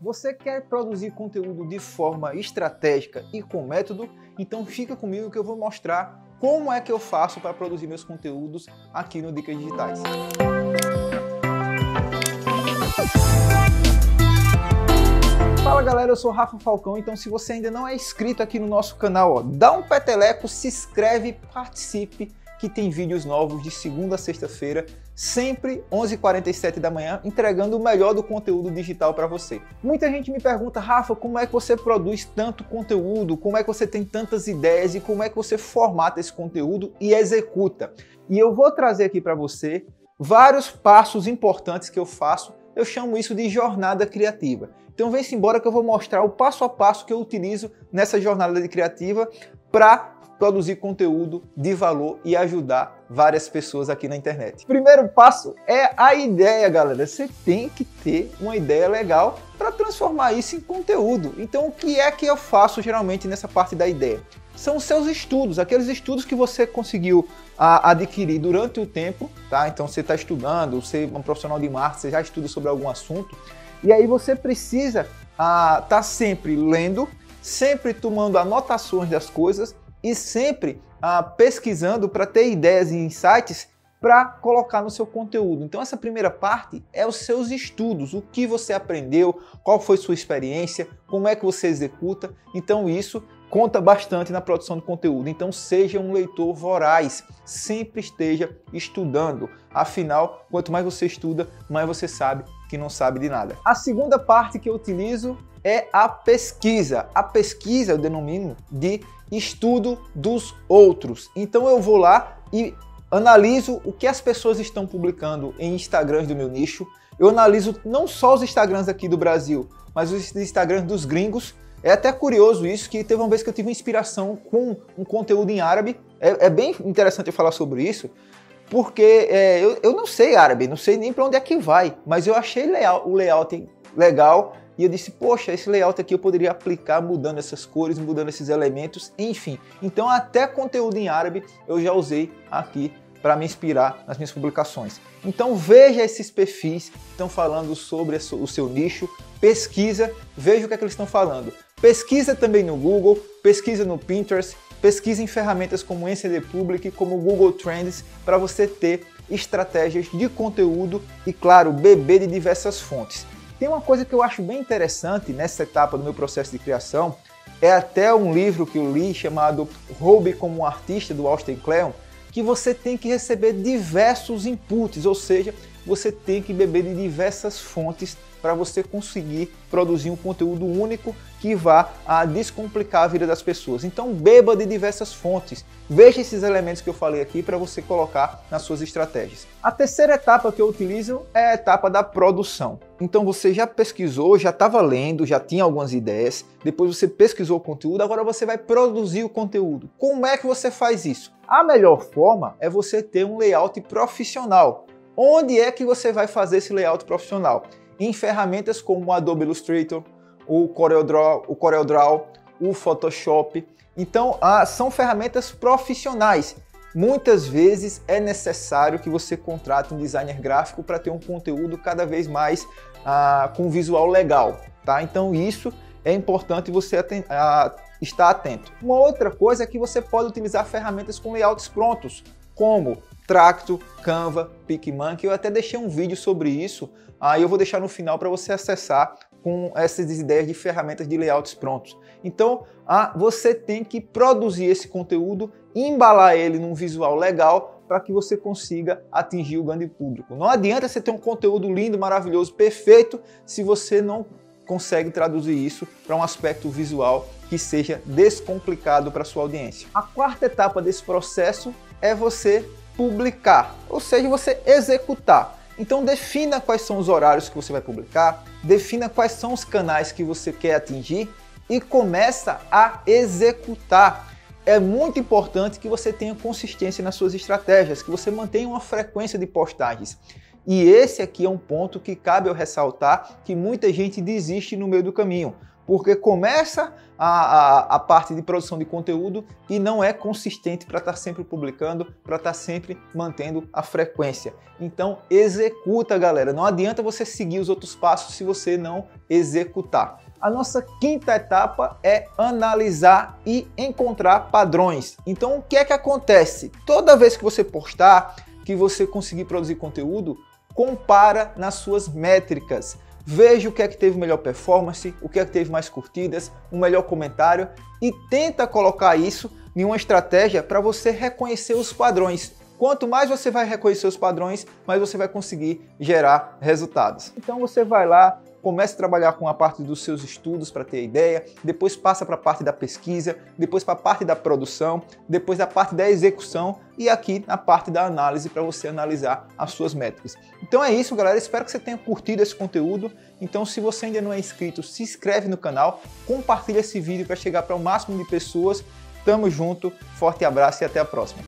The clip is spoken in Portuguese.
Você quer produzir conteúdo de forma estratégica e com método? Então fica comigo que eu vou mostrar como é que eu faço para produzir meus conteúdos aqui no Dicas Digitais. Fala galera, eu sou Rafa Falcão, então se você ainda não é inscrito aqui no nosso canal, dá um peteleco, se inscreve, participe, que tem vídeos novos de segunda a sexta-feira, sempre 11h47 da manhã, entregando o melhor do conteúdo digital para você. Muita gente me pergunta, Rafa, como é que você produz tanto conteúdo, como é que você tem tantas ideias e como é que você formata esse conteúdo e executa? E eu vou trazer aqui para você vários passos importantes que eu faço, eu chamo isso de jornada criativa. Então vem-se embora que eu vou mostrar o passo a passo que eu utilizo nessa jornada de criativa para produzir conteúdo de valor e ajudar várias pessoas aqui na internet. Primeiro passo é a ideia, galera. Você tem que ter uma ideia legal para transformar isso em conteúdo. Então o que é que eu faço geralmente nessa parte da ideia? São os seus estudos, aqueles estudos que você conseguiu adquirir durante o tempo, tá? Então você está estudando, você é um profissional de marketing, você já estuda sobre algum assunto, e aí você precisa estar sempre lendo, sempre tomando anotações das coisas, e sempre pesquisando para ter ideias e insights para colocar no seu conteúdo. Então essa primeira parte é os seus estudos, o que você aprendeu, qual foi sua experiência, como é que você executa. Então isso conta bastante na produção de conteúdo. Então seja um leitor voraz, sempre esteja estudando. Afinal, quanto mais você estuda, mais você sabe que não sabe de nada. A segunda parte que eu utilizo é a pesquisa. A pesquisa eu denomino de estudo dos outros. Então eu vou lá e analiso o que as pessoas estão publicando em Instagrams do meu nicho. Eu analiso não só os Instagrams aqui do Brasil, mas os Instagrams dos gringos. É até curioso isso, que teve uma vez que eu tive uma inspiração com um conteúdo em árabe. É bem interessante eu falar sobre isso, porque eu não sei árabe, não sei nem para onde é que vai, mas eu achei o layout legal. E eu disse, poxa, esse layout aqui eu poderia aplicar mudando essas cores, mudando esses elementos, enfim. Então até conteúdo em árabe eu já usei aqui para me inspirar nas minhas publicações. Então veja esses perfis que estão falando sobre o seu nicho, pesquisa, veja o que é que eles estão falando. Pesquisa também no Google, pesquisa no Pinterest, pesquisa em ferramentas como NCD Public, como Google Trends, para você ter estratégias de conteúdo e, claro, beber de diversas fontes. Tem uma coisa que eu acho bem interessante nessa etapa do meu processo de criação, é até um livro que eu li chamado Roube como um Artista, do Austin Kleon, que você tem que receber diversos inputs, ou seja, você tem que beber de diversas fontes para você conseguir produzir um conteúdo único que vá descomplicar a vida das pessoas. Então beba de diversas fontes, veja esses elementos que eu falei aqui para você colocar nas suas estratégias. A terceira etapa que eu utilizo é a etapa da produção. Então você já pesquisou, já estava lendo, já tinha algumas ideias, depois você pesquisou o conteúdo, agora você vai produzir o conteúdo. Como é que você faz isso? A melhor forma é você ter um layout profissional. Onde é que você vai fazer esse layout profissional? Em ferramentas como o Adobe Illustrator, o CorelDRAW, o Photoshop. Então, são ferramentas profissionais. Muitas vezes é necessário que você contrate um designer gráfico para ter um conteúdo cada vez mais com visual legal, tá? Então isso é importante você estar atento. Uma outra coisa é que você pode utilizar ferramentas com layouts prontos, como Tracto, Canva, PicMonkey. Eu até deixei um vídeo sobre isso, aí eu vou deixar no final para você acessar com essas ideias de ferramentas de layouts prontos. Então, você tem que produzir esse conteúdo, embalar ele num visual legal para que você consiga atingir o grande público. Não adianta você ter um conteúdo lindo, maravilhoso, perfeito, se você não consegue traduzir isso para um aspecto visual que seja descomplicado para a sua audiência. A quarta etapa desse processo é você publicar, ou seja, você executar. Então defina quais são os horários que você vai publicar, defina quais são os canais que você quer atingir e começa a executar. É muito importante que você tenha consistência nas suas estratégias, que você mantenha uma frequência de postagens. E esse aqui é um ponto que cabe eu ressaltar, que muita gente desiste no meio do caminho. porque começa a parte de produção de conteúdo e não é consistente para estar sempre publicando, para estar sempre mantendo a frequência. Então executa, galera. Não adianta você seguir os outros passos se você não executar. A nossa quinta etapa é analisar e encontrar padrões. Então o que é que acontece? Toda vez que você postar, que você conseguir produzir conteúdo, compara nas suas métricas. Veja o que é que teve melhor performance, o que é que teve mais curtidas, um melhor comentário e tenta colocar isso em uma estratégia para você reconhecer os padrões. Quanto mais você vai reconhecer os padrões, mais você vai conseguir gerar resultados. Então você vai lá, comece a trabalhar com a parte dos seus estudos para ter ideia, depois passa para a parte da pesquisa, depois para a parte da produção, depois da parte da execução e aqui na parte da análise para você analisar as suas métricas. Então é isso, galera. Espero que você tenha curtido esse conteúdo. Então, se você ainda não é inscrito, se inscreve no canal, compartilha esse vídeo para chegar para o máximo de pessoas. Tamo junto, forte abraço e até a próxima.